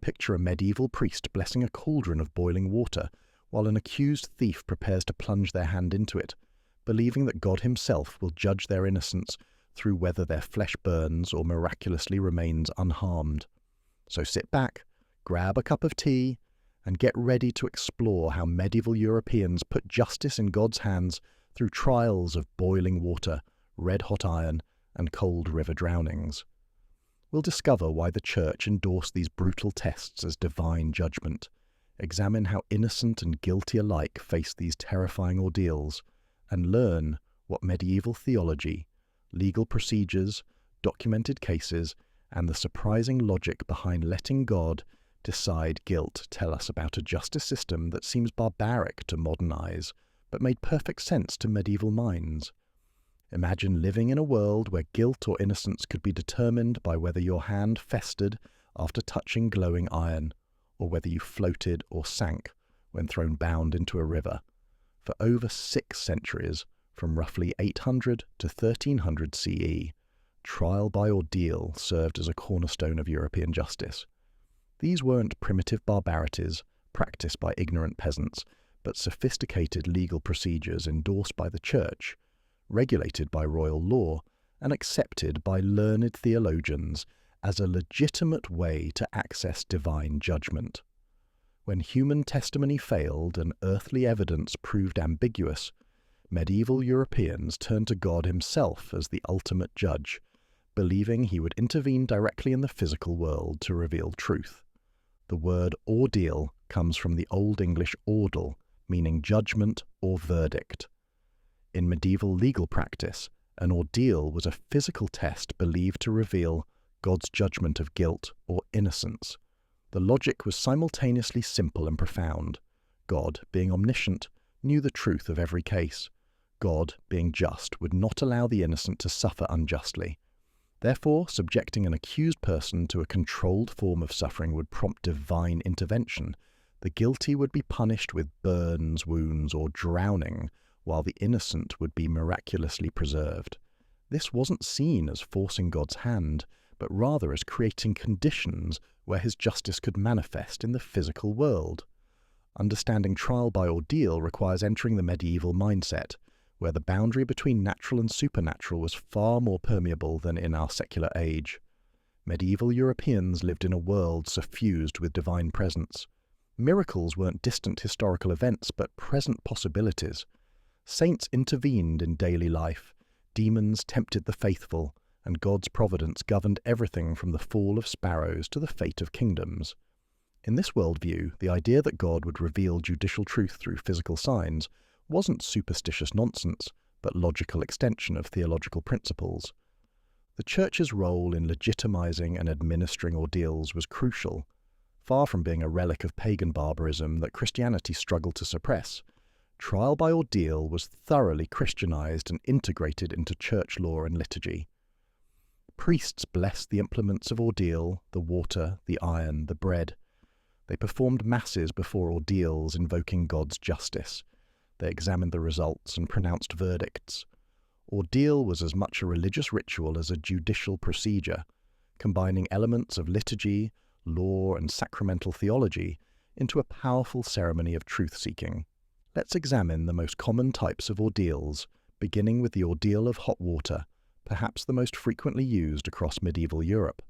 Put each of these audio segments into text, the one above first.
picture a medieval priest blessing a cauldron of boiling water while an accused thief prepares to plunge their hand into it, believing that God himself will judge their innocence through whether their flesh burns or miraculously remains unharmed. So sit back, grab a cup of tea, and get ready to explore how medieval Europeans put justice in God's hands through trials of boiling water, red-hot iron, and cold river drownings. We'll discover why the Church endorsed these brutal tests as divine judgment, examine how innocent and guilty alike face these terrifying ordeals, and learn what medieval theology, legal procedures, documented cases, and the surprising logic behind letting God decide guilt tell us about a justice system that seems barbaric to modern eyes, but made perfect sense to medieval minds. Imagine living in a world where guilt or innocence could be determined by whether your hand festered after touching glowing iron, or whether you floated or sank when thrown bound into a river. For over 6 centuries, from roughly 800 to 1300 CE, trial by ordeal served as a cornerstone of European justice. These weren't primitive barbarities practiced by ignorant peasants, but sophisticated legal procedures endorsed by the Church, regulated by royal law, and accepted by learned theologians as a legitimate way to access divine judgment. When human testimony failed and earthly evidence proved ambiguous, medieval Europeans turned to God himself as the ultimate judge, believing he would intervene directly in the physical world to reveal truth. The word ordeal comes from the Old English ordal, meaning judgment or verdict. In medieval legal practice, an ordeal was a physical test believed to reveal God's judgment of guilt or innocence. The logic was simultaneously simple and profound. God, being omniscient, knew the truth of every case. God, being just, would not allow the innocent to suffer unjustly. Therefore, subjecting an accused person to a controlled form of suffering would prompt divine intervention. The guilty would be punished with burns, wounds, or drowning, while the innocent would be miraculously preserved. This wasn't seen as forcing God's hand, but rather as creating conditions where his justice could manifest in the physical world. Understanding trial by ordeal requires entering the medieval mindset, where the boundary between natural and supernatural was far more permeable than in our secular age. Medieval Europeans lived in a world suffused with divine presence. Miracles weren't distant historical events, but present possibilities. Saints intervened in daily life, demons tempted the faithful, and God's providence governed everything from the fall of sparrows to the fate of kingdoms. In this worldview, the idea that God would reveal judicial truth through physical signs wasn't superstitious nonsense, but logical extension of theological principles. The Church's role in legitimizing and administering ordeals was crucial. Far from being a relic of pagan barbarism that Christianity struggled to suppress, trial by ordeal was thoroughly Christianized and integrated into church law and liturgy. Priests blessed the implements of ordeal, the water, the iron, the bread. They performed masses before ordeals invoking God's justice. They examined the results and pronounced verdicts. Ordeal was as much a religious ritual as a judicial procedure, combining elements of liturgy, law, and sacramental theology into a powerful ceremony of truth-seeking. Let's examine the most common types of ordeals, beginning with the ordeal of hot water, perhaps the most frequently used across medieval Europe.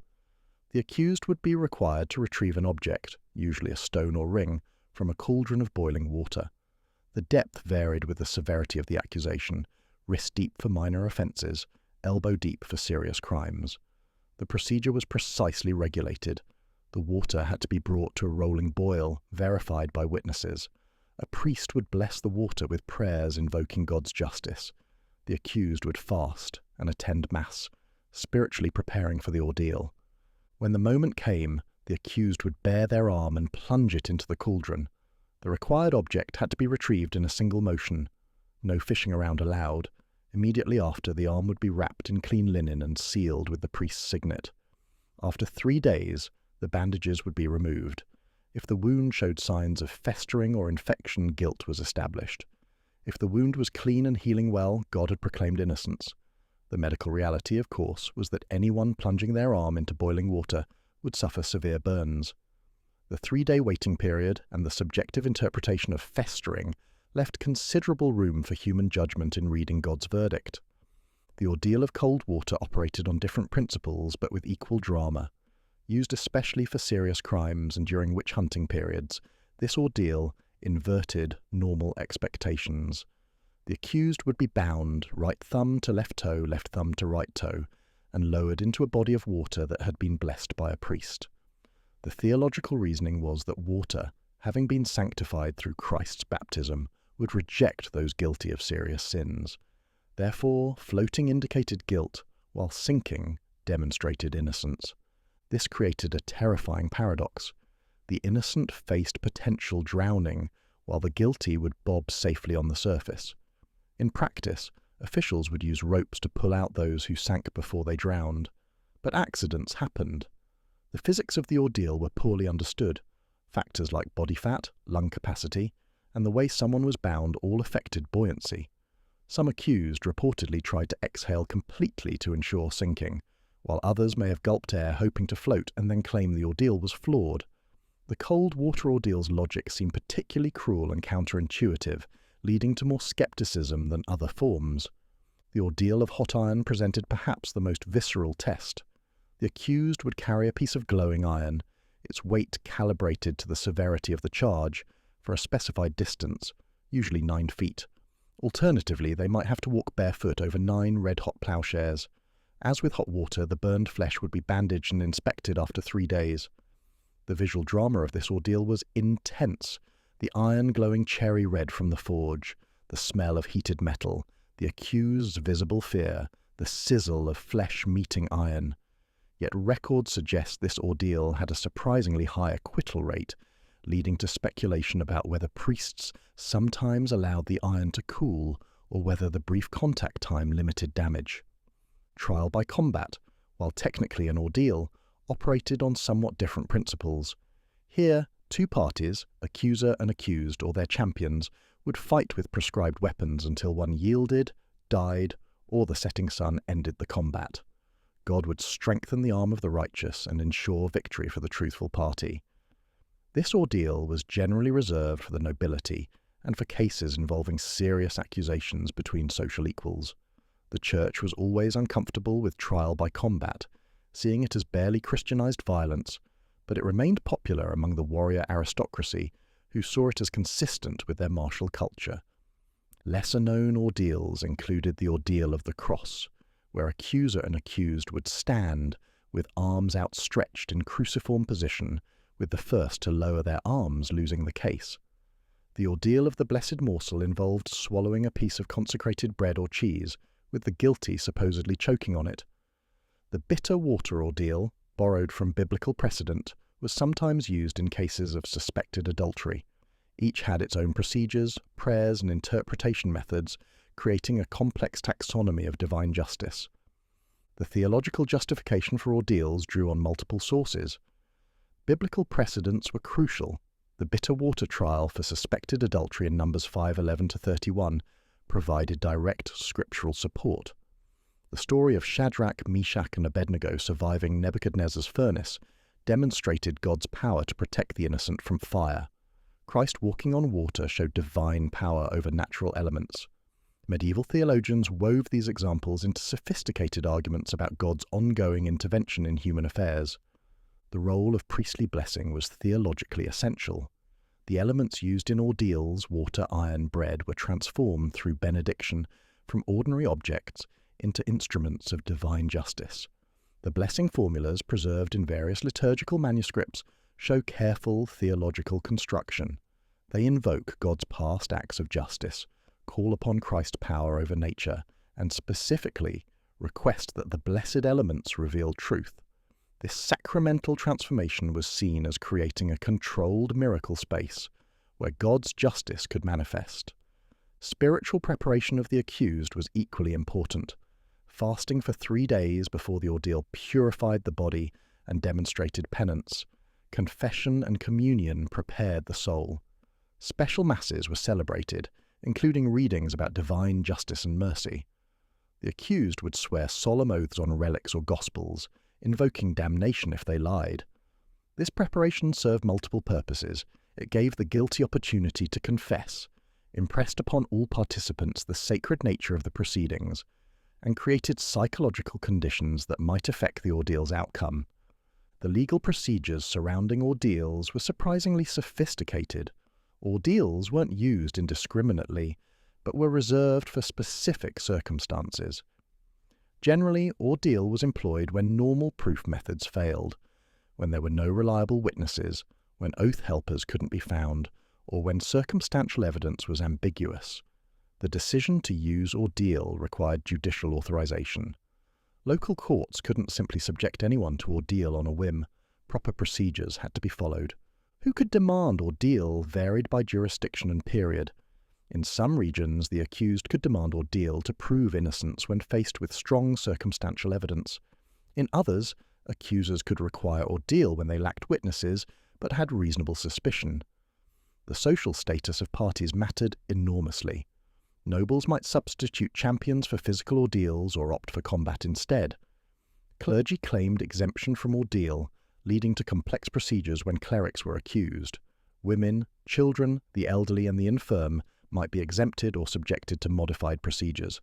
The accused would be required to retrieve an object, usually a stone or ring, from a cauldron of boiling water. The depth varied with the severity of the accusation, wrist-deep for minor offences, elbow-deep for serious crimes. The procedure was precisely regulated. The water had to be brought to a rolling boil, verified by witnesses. A priest would bless the water with prayers invoking God's justice. The accused would fast and attend Mass, spiritually preparing for the ordeal. When the moment came, the accused would bare their arm and plunge it into the cauldron. The required object had to be retrieved in a single motion. No fishing around allowed. Immediately after, the arm would be wrapped in clean linen and sealed with the priest's signet. After 3 days, the bandages would be removed. If the wound showed signs of festering or infection, guilt was established. If the wound was clean and healing well, God had proclaimed innocence. The medical reality, of course, was that anyone plunging their arm into boiling water would suffer severe burns. The 3-day waiting period and the subjective interpretation of festering left considerable room for human judgment in reading God's verdict. The ordeal of cold water operated on different principles but with equal drama. Used especially for serious crimes and during witch-hunting periods, this ordeal inverted normal expectations. The accused would be bound, right thumb to left thumb to right toe, and lowered into a body of water that had been blessed by a priest. The theological reasoning was that water, having been sanctified through Christ's baptism, would reject those guilty of serious sins. Therefore, floating indicated guilt, while sinking demonstrated innocence. This created a terrifying paradox. The innocent faced potential drowning, while the guilty would bob safely on the surface. In practice, officials would use ropes to pull out those who sank before they drowned. But accidents happened. The physics of the ordeal were poorly understood. Factors like body fat, lung capacity, and the way someone was bound all affected buoyancy. Some accused reportedly tried to exhale completely to ensure sinking, while others may have gulped air hoping to float and then claim the ordeal was flawed. The cold water ordeal's logic seemed particularly cruel and counterintuitive, leading to more skepticism than other forms. The ordeal of hot iron presented perhaps the most visceral test. The accused would carry a piece of glowing iron, its weight calibrated to the severity of the charge, for a specified distance, usually 9 feet. Alternatively, they might have to walk barefoot over 9 red-hot ploughshares. As with hot water, the burned flesh would be bandaged and inspected after 3 days. The visual drama of this ordeal was intense. The iron glowing cherry red from the forge, the smell of heated metal, the accused's visible fear, the sizzle of flesh meeting iron. Yet records suggest this ordeal had a surprisingly high acquittal rate, leading to speculation about whether priests sometimes allowed the iron to cool or whether the brief contact time limited damage. Trial by combat, while technically an ordeal, operated on somewhat different principles. Here, 2 parties, accuser and accused or their champions, would fight with prescribed weapons until one yielded, died, or the setting sun ended the combat. God would strengthen the arm of the righteous and ensure victory for the truthful party. This ordeal was generally reserved for the nobility and for cases involving serious accusations between social equals. The Church was always uncomfortable with trial by combat, seeing it as barely Christianized violence, but it remained popular among the warrior aristocracy, who saw it as consistent with their martial culture. Lesser-known ordeals included the ordeal of the cross, where accuser and accused would stand, with arms outstretched in cruciform position, with the first to lower their arms losing the case. The ordeal of the blessed morsel involved swallowing a piece of consecrated bread or cheese, with the guilty supposedly choking on it. The bitter water ordeal, borrowed from biblical precedent, was sometimes used in cases of suspected adultery. Each had its own procedures, prayers, and interpretation methods, creating a complex taxonomy of divine justice. The theological justification for ordeals drew on multiple sources. Biblical precedents were crucial. The bitter water trial for suspected adultery in Numbers 5:11-31 provided direct scriptural support. The story of Shadrach, Meshach, and Abednego surviving Nebuchadnezzar's furnace demonstrated God's power to protect the innocent from fire. Christ walking on water showed divine power over natural elements. Medieval theologians wove these examples into sophisticated arguments about God's ongoing intervention in human affairs. The role of priestly blessing was theologically essential. The elements used in ordeals, water, iron, bread, were transformed through benediction from ordinary objects into instruments of divine justice. The blessing formulas preserved in various liturgical manuscripts show careful theological construction. They invoke God's past acts of justice, call upon Christ's power over nature, and specifically request that the blessed elements reveal truth. This sacramental transformation was seen as creating a controlled miracle space where God's justice could manifest. Spiritual preparation of the accused was equally important. Fasting for 3 days before the ordeal purified the body and demonstrated penance. Confession and communion prepared the soul. Special masses were celebrated, including readings about divine justice and mercy. The accused would swear solemn oaths on relics or gospels, invoking damnation if they lied. This preparation served multiple purposes. It gave the guilty opportunity to confess, impressed upon all participants the sacred nature of the proceedings, and created psychological conditions that might affect the ordeal's outcome. The legal procedures surrounding ordeals were surprisingly sophisticated. Ordeals weren't used indiscriminately, but were reserved for specific circumstances. Generally, ordeal was employed when normal proof methods failed, when there were no reliable witnesses, when oath helpers couldn't be found, or when circumstantial evidence was ambiguous. The decision to use ordeal required judicial authorization. Local courts couldn't simply subject anyone to ordeal on a whim. Proper procedures had to be followed. Who could demand ordeal varied by jurisdiction and period. In some regions, the accused could demand ordeal to prove innocence when faced with strong circumstantial evidence. In others, accusers could require ordeal when they lacked witnesses but had reasonable suspicion. The social status of parties mattered enormously. Nobles might substitute champions for physical ordeals or opt for combat instead. Clergy claimed exemption from ordeal, leading to complex procedures when clerics were accused. Women, children, the elderly and the infirm might be exempted or subjected to modified procedures.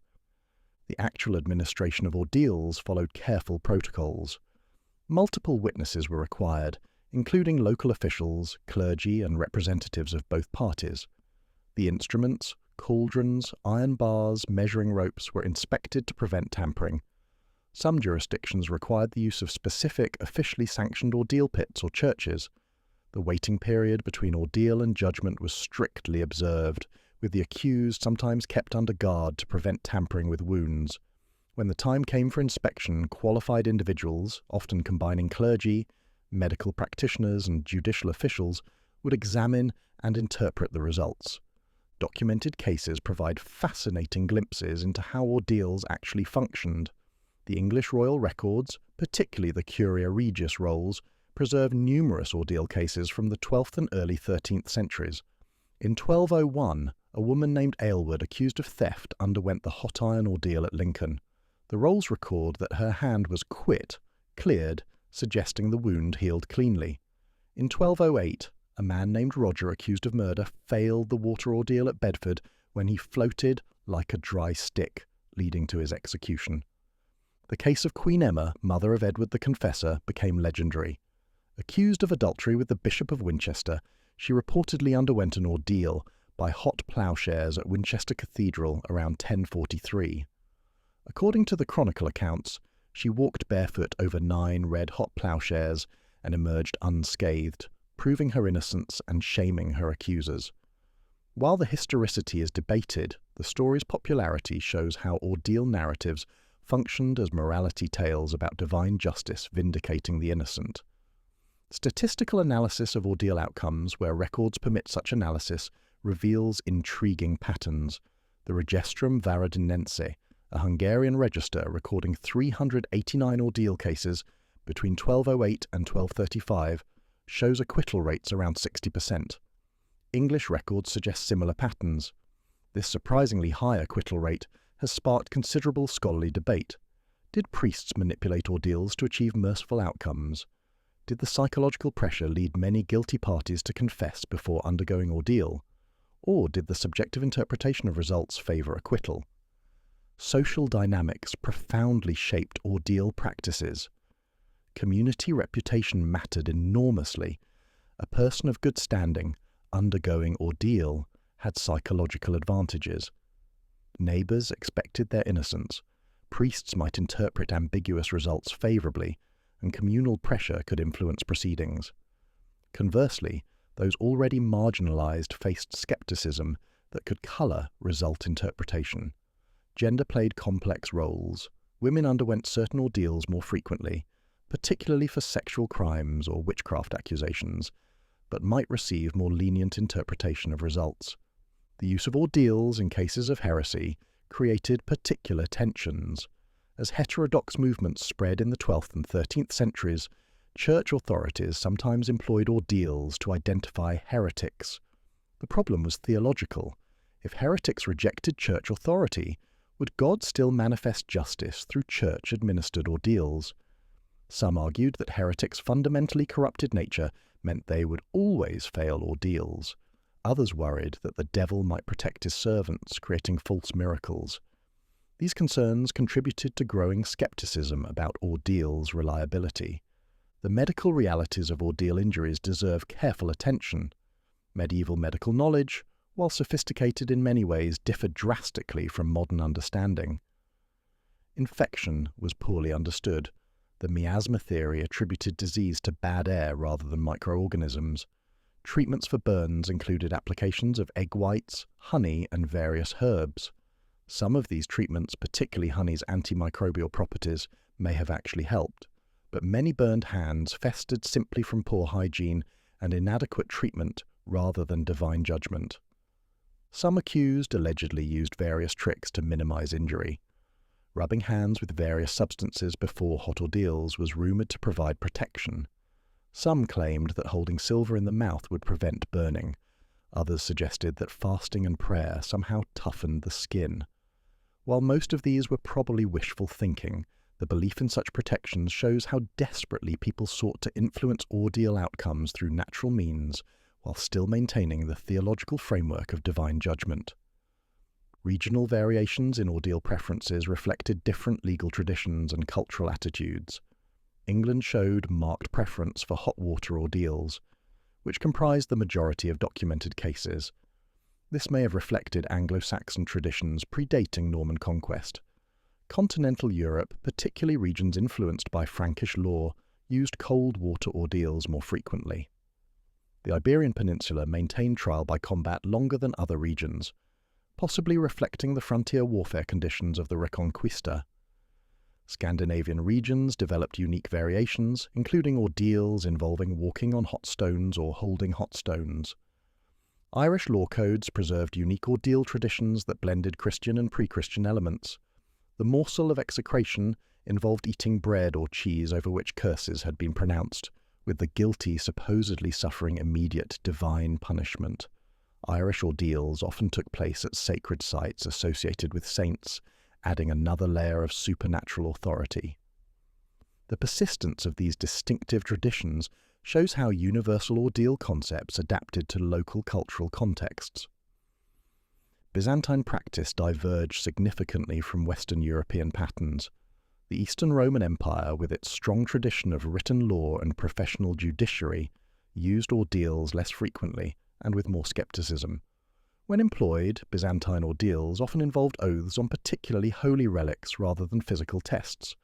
The actual administration of ordeals followed careful protocols. Multiple witnesses were required, including local officials, clergy and representatives of both parties. The instruments, cauldrons, iron bars, measuring ropes were inspected to prevent tampering. Some jurisdictions required the use of specific, officially sanctioned ordeal pits or churches. The waiting period between ordeal and judgment was strictly observed, with the accused sometimes kept under guard to prevent tampering with wounds. When the time came for inspection, qualified individuals, often combining clergy, medical practitioners and judicial officials, would examine and interpret the results. Documented cases provide fascinating glimpses into how ordeals actually functioned. The English royal records, particularly the Curia Regis Rolls, preserve numerous ordeal cases from the 12th and early 13th centuries. In 1201, a woman named Aylward, accused of theft, underwent the hot iron ordeal at Lincoln. The rolls record that her hand was cleared, suggesting the wound healed cleanly. In 1208, a man named Roger, accused of murder, failed the water ordeal at Bedford when he floated like a dry stick, leading to his execution. The case of Queen Emma, mother of Edward the Confessor, became legendary. Accused of adultery with the Bishop of Winchester, she reportedly underwent an ordeal by hot ploughshares at Winchester Cathedral around 1043. According to the Chronicle accounts, she walked barefoot over 9 red-hot ploughshares and emerged unscathed, proving her innocence and shaming her accusers. While the historicity is debated, the story's popularity shows how ordeal narratives functioned as morality tales about divine justice vindicating the innocent. Statistical analysis of ordeal outcomes, where records permit such analysis, reveals intriguing patterns. The Regestrum Varadinense, a Hungarian register recording 389 ordeal cases between 1208 and 1235, shows acquittal rates around 60%. English records suggest similar patterns. This surprisingly high acquittal rate has sparked considerable scholarly debate. Did priests manipulate ordeals to achieve merciful outcomes? Did the psychological pressure lead many guilty parties to confess before undergoing ordeal? Or did the subjective interpretation of results favour acquittal? Social dynamics profoundly shaped ordeal practices. Community reputation mattered enormously. A person of good standing, undergoing ordeal, had psychological advantages. Neighbours expected their innocence. Priests might interpret ambiguous results favourably, and communal pressure could influence proceedings. Conversely, those already marginalised faced scepticism that could colour result interpretation. Gender played complex roles. Women underwent certain ordeals more frequently, particularly for sexual crimes or witchcraft accusations, but might receive more lenient interpretation of results. The use of ordeals in cases of heresy created particular tensions. As heterodox movements spread in the 12th and 13th centuries, church authorities sometimes employed ordeals to identify heretics. The problem was theological. If heretics rejected church authority, would God still manifest justice through church-administered ordeals? Some argued that heretics' fundamentally corrupted nature meant they would always fail ordeals. Others worried that the devil might protect his servants, creating false miracles. These concerns contributed to growing skepticism about ordeals' reliability. The medical realities of ordeal injuries deserve careful attention. Medieval medical knowledge, while sophisticated in many ways, differed drastically from modern understanding. Infection was poorly understood. The miasma theory attributed disease to bad air rather than microorganisms. Treatments for burns included applications of egg whites, honey, and various herbs. Some of these treatments, particularly honey's antimicrobial properties, may have actually helped, but many burned hands festered simply from poor hygiene and inadequate treatment rather than divine judgment. Some accused allegedly used various tricks to minimize injury. Rubbing hands with various substances before hot ordeals was rumoured to provide protection. Some claimed that holding silver in the mouth would prevent burning. Others suggested that fasting and prayer somehow toughened the skin. While most of these were probably wishful thinking, the belief in such protections shows how desperately people sought to influence ordeal outcomes through natural means while still maintaining the theological framework of divine judgment. Regional variations in ordeal preferences reflected different legal traditions and cultural attitudes. England showed marked preference for hot water ordeals, which comprised the majority of documented cases. This may have reflected Anglo-Saxon traditions predating Norman conquest. Continental Europe, particularly regions influenced by Frankish law, used cold water ordeals more frequently. The Iberian Peninsula maintained trial by combat longer than other regions, possibly reflecting the frontier warfare conditions of the Reconquista. Scandinavian regions developed unique variations, including ordeals involving walking on hot stones or holding hot stones. Irish law codes preserved unique ordeal traditions that blended Christian and pre-Christian elements. The morsel of execration involved eating bread or cheese over which curses had been pronounced, with the guilty supposedly suffering immediate divine punishment. Irish ordeals often took place at sacred sites associated with saints, adding another layer of supernatural authority. The persistence of these distinctive traditions shows how universal ordeal concepts adapted to local cultural contexts. Byzantine practice diverged significantly from Western European patterns. The Eastern Roman Empire, with its strong tradition of written law and professional judiciary, used ordeals less frequently and with more skepticism. When employed, Byzantine ordeals often involved oaths on particularly holy relics rather than physical tests.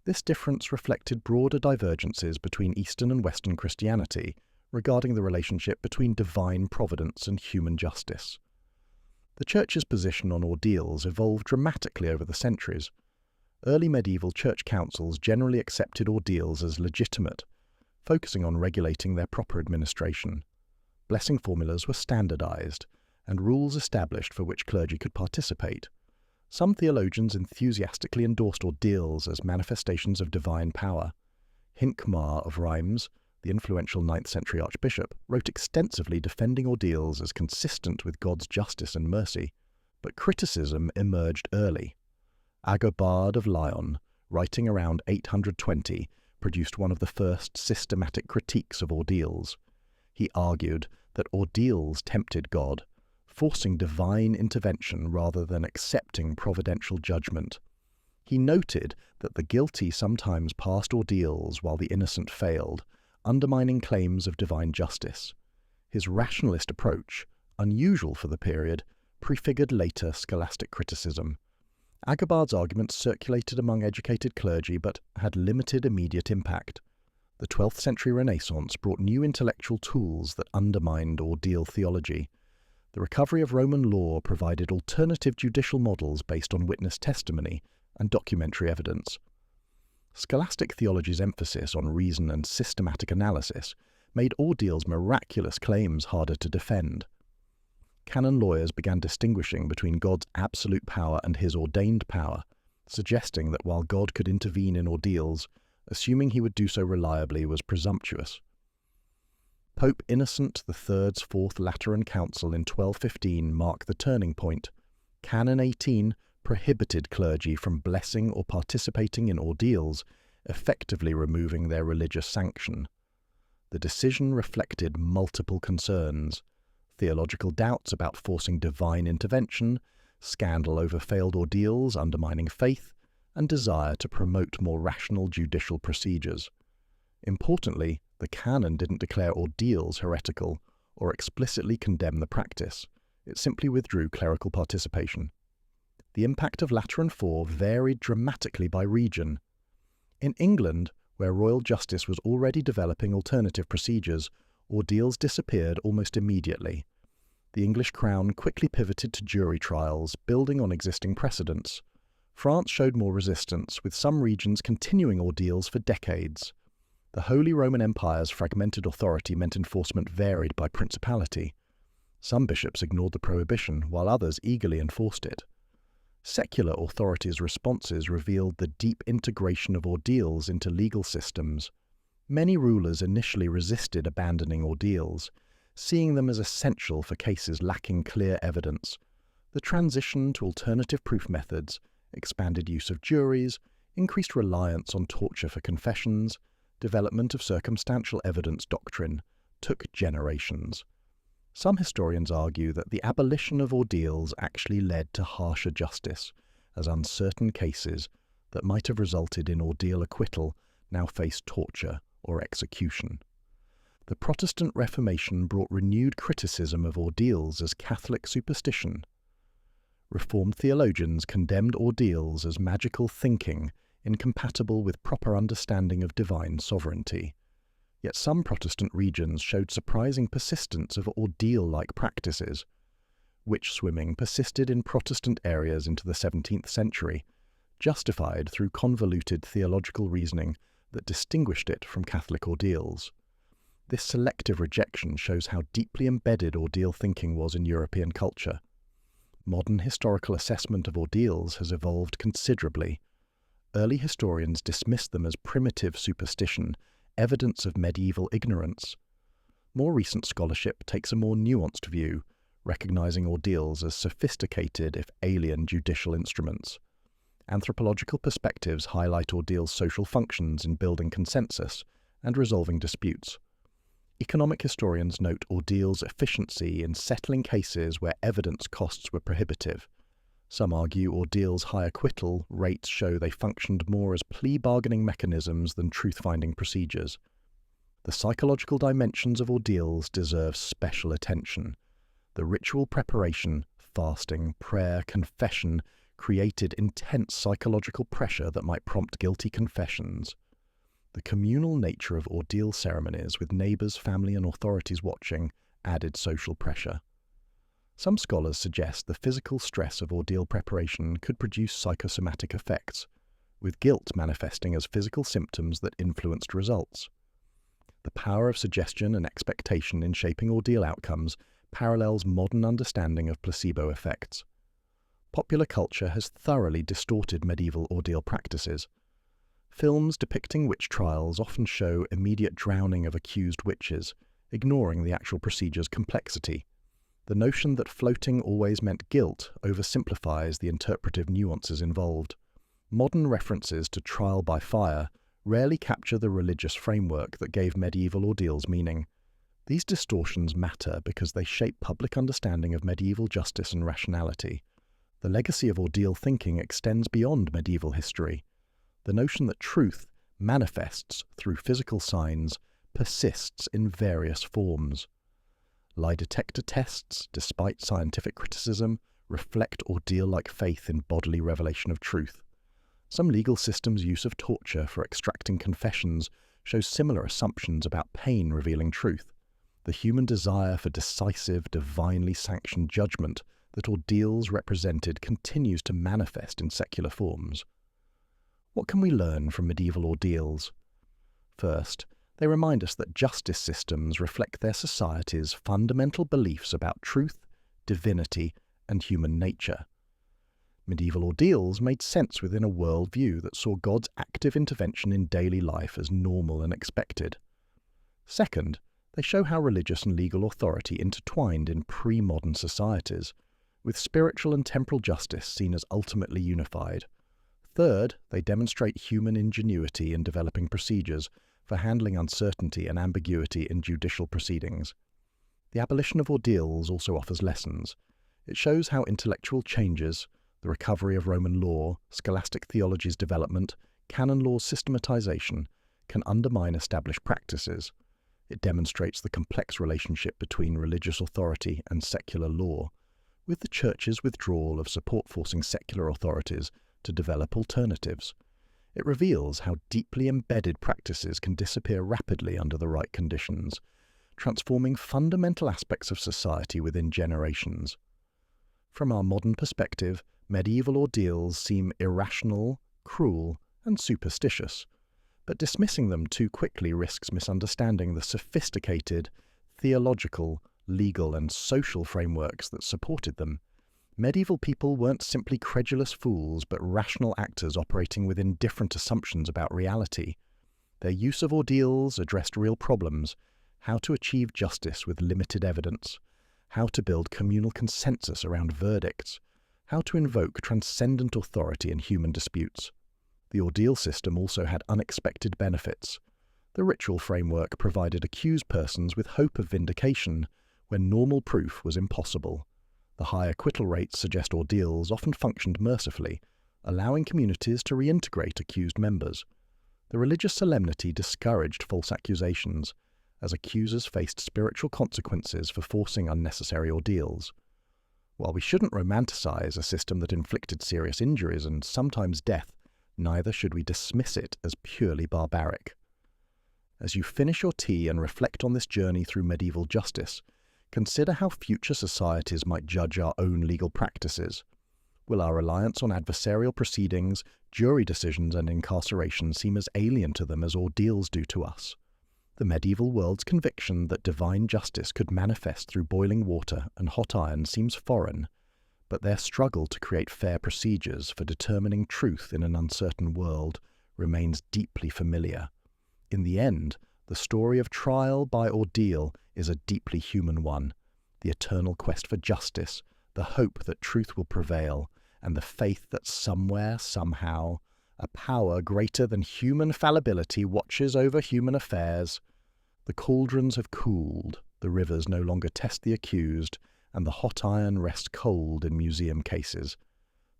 This difference reflected broader divergences between Eastern and Western Christianity regarding the relationship between divine providence and human justice. The Church's position on ordeals evolved dramatically over the centuries. Early medieval church councils generally accepted ordeals as legitimate, focusing on regulating their proper administration. Blessing formulas were standardized, and rules established for which clergy could participate. Some theologians enthusiastically endorsed ordeals as manifestations of divine power. Hincmar of Rheims, the influential 9th century archbishop, wrote extensively defending ordeals as consistent with God's justice and mercy, but criticism emerged early. Agobard of Lyon, writing around 820, produced one of the first systematic critiques of ordeals. He argued that ordeals tempted God, forcing divine intervention rather than accepting providential judgment. He noted that the guilty sometimes passed ordeals while the innocent failed, undermining claims of divine justice. His rationalist approach, unusual for the period, prefigured later scholastic criticism. Agobard's arguments circulated among educated clergy but had limited immediate impact. The 12th century Renaissance brought new intellectual tools that undermined ordeal theology. The recovery of Roman law provided alternative judicial models based on witness testimony and documentary evidence. Scholastic theology's emphasis on reason and systematic analysis made ordeal's miraculous claims harder to defend. Canon lawyers began distinguishing between God's absolute power and his ordained power, suggesting that while God could intervene in ordeals, assuming he would do so reliably was presumptuous. Pope Innocent III's Fourth Lateran Council in 1215 marked the turning point. Canon 18 prohibited clergy from blessing or participating in ordeals, effectively removing their religious sanction. The decision reflected multiple concerns: theological doubts about forcing divine intervention, scandal over failed ordeals undermining faith, and desire to promote more rational judicial procedures. Importantly, the canon didn't declare ordeals heretical or explicitly condemn the practice. It simply withdrew clerical participation. The impact of Lateran IV varied dramatically by region. In England, where royal justice was already developing alternative procedures, ordeals disappeared almost immediately. The English crown quickly pivoted to jury trials, building on existing precedents. France showed more resistance, with some regions continuing ordeals for decades. The Holy Roman Empire's fragmented authority meant enforcement varied by principality. Some bishops ignored the prohibition, while others eagerly enforced it. Secular authorities' responses revealed the deep integration of ordeals into legal systems. Many rulers initially resisted abandoning ordeals, seeing them as essential for cases lacking clear evidence. The transition to alternative proof methods, expanded use of juries, increased reliance on torture for confessions, development of circumstantial evidence doctrine took generations. Some historians argue that the abolition of ordeals actually led to harsher justice, as uncertain cases that might have resulted in ordeal acquittal now faced torture or execution. The Protestant Reformation brought renewed criticism of ordeals as Catholic superstition. Reformed theologians condemned ordeals as magical thinking incompatible with proper understanding of divine sovereignty. Yet some Protestant regions showed surprising persistence of ordeal-like practices. Witch swimming persisted in Protestant areas into the 17th century, justified through convoluted theological reasoning that distinguished it from Catholic ordeals. This selective rejection shows how deeply embedded ordeal thinking was in European culture. Modern historical assessment of ordeals has evolved considerably. Early historians dismissed them as primitive superstition, evidence of medieval ignorance. More recent scholarship takes a more nuanced view, recognizing ordeals as sophisticated if alien judicial instruments. Anthropological perspectives highlight ordeals' social functions in building consensus and resolving disputes. Economic historians note ordeals' efficiency in settling cases where evidence costs were prohibitive. Some argue ordeals' high acquittal rates show they functioned more as plea bargaining mechanisms than truth-finding procedures. The psychological dimensions of ordeals deserve special attention. The ritual preparation, fasting, prayer, confession created intense psychological pressure that might prompt guilty confessions. The communal nature of ordeal ceremonies, with neighbours, family and authorities watching, added social pressure. Some scholars suggest the physical stress of ordeal preparation could produce psychosomatic effects, with guilt manifesting as physical symptoms that influenced results. The power of suggestion and expectation in shaping ordeal outcomes parallels modern understanding of placebo effects. Popular culture has thoroughly distorted medieval ordeal practices. Films depicting witch trials often show immediate drowning of accused witches, ignoring the actual procedure's complexity. The notion that floating always meant guilt oversimplifies the interpretive nuances involved. Modern references to trial by fire rarely capture the religious framework that gave medieval ordeals meaning. These distortions matter because they shape public understanding of medieval justice and rationality. The legacy of ordeal thinking extends beyond medieval history. The notion that truth manifests through physical signs persists in various forms. Lie detector tests, despite scientific criticism, reflect ordeal-like faith in bodily revelation of truth. Some legal systems' use of torture for extracting confessions shows similar assumptions about pain revealing truth. The human desire for decisive, divinely sanctioned judgment that ordeals represented continues to manifest in secular forms. What can we learn from medieval ordeals? First, they remind us that justice systems reflect their society's fundamental beliefs about truth, divinity, and human nature. Medieval ordeals made sense within a worldview that saw God's active intervention in daily life as normal and expected. Second, they show how religious and legal authority intertwined in pre-modern societies, with spiritual and temporal justice seen as ultimately unified. Third, they demonstrate human ingenuity in developing procedures for handling uncertainty and ambiguity in judicial proceedings. The abolition of ordeals also offers lessons. It shows how intellectual changes, the recovery of Roman law, scholastic theology's development, canon law's systematization, can undermine established practices. It demonstrates the complex relationship between religious authority and secular law, with the Church's withdrawal of support forcing secular authorities to develop alternatives. It reveals how deeply embedded practices can disappear rapidly under the right conditions, transforming fundamental aspects of society within generations. From our modern perspective, medieval ordeals seem irrational, cruel, and superstitious, but dismissing them too quickly risks misunderstanding the sophisticated, theological, legal, and social frameworks that supported them. Medieval people weren't simply credulous fools, but rational actors operating within different assumptions about reality. Their use of ordeals addressed real problems: how to achieve justice with limited evidence, how to build communal consensus around verdicts, how to invoke transcendent authority in human disputes. The ordeal system also had unexpected benefits. The ritual framework provided accused persons with hope of vindication when normal proof was impossible. The high acquittal rates suggest ordeals often functioned mercifully, allowing communities to reintegrate accused members. The religious solemnity discouraged false accusations, as accusers faced spiritual consequences for forcing unnecessary ordeals. While we shouldn't romanticize a system that inflicted serious injuries and sometimes death, neither should we dismiss it as purely barbaric. As you finish your tea and reflect on this journey through medieval justice, consider how future societies might judge our own legal practices. Will our reliance on adversarial proceedings, jury decisions, and incarceration seem as alien to them as ordeals do to us? The medieval world's conviction that divine justice could manifest through boiling water and hot iron seems foreign, but their struggle to create fair procedures for determining truth in an uncertain world remains deeply familiar. In the end, the story of trial by ordeal is a deeply human one: the eternal quest for justice, the hope that truth will prevail, and the faith that somewhere, somehow, a power greater than human fallibility watches over human affairs. The cauldrons have cooled, the rivers no longer test the accused, and the hot iron rests cold in museum cases.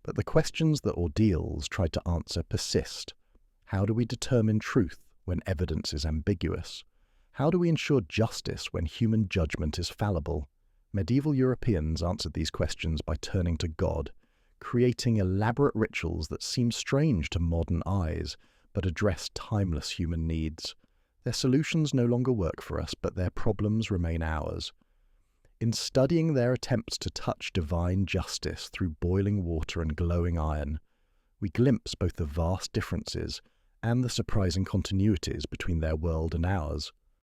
But the questions that ordeals tried to answer persist. How do we determine truth when evidence is ambiguous? How do we ensure justice when human judgment is fallible? Medieval Europeans answered these questions by turning to God, creating elaborate rituals that seem strange to modern eyes, but address timeless human needs. Their solutions no longer work for us, but their problems remain ours. In studying their attempts to touch divine justice through boiling water and glowing iron, we glimpse both the vast differences and the surprising continuities between their world and ours.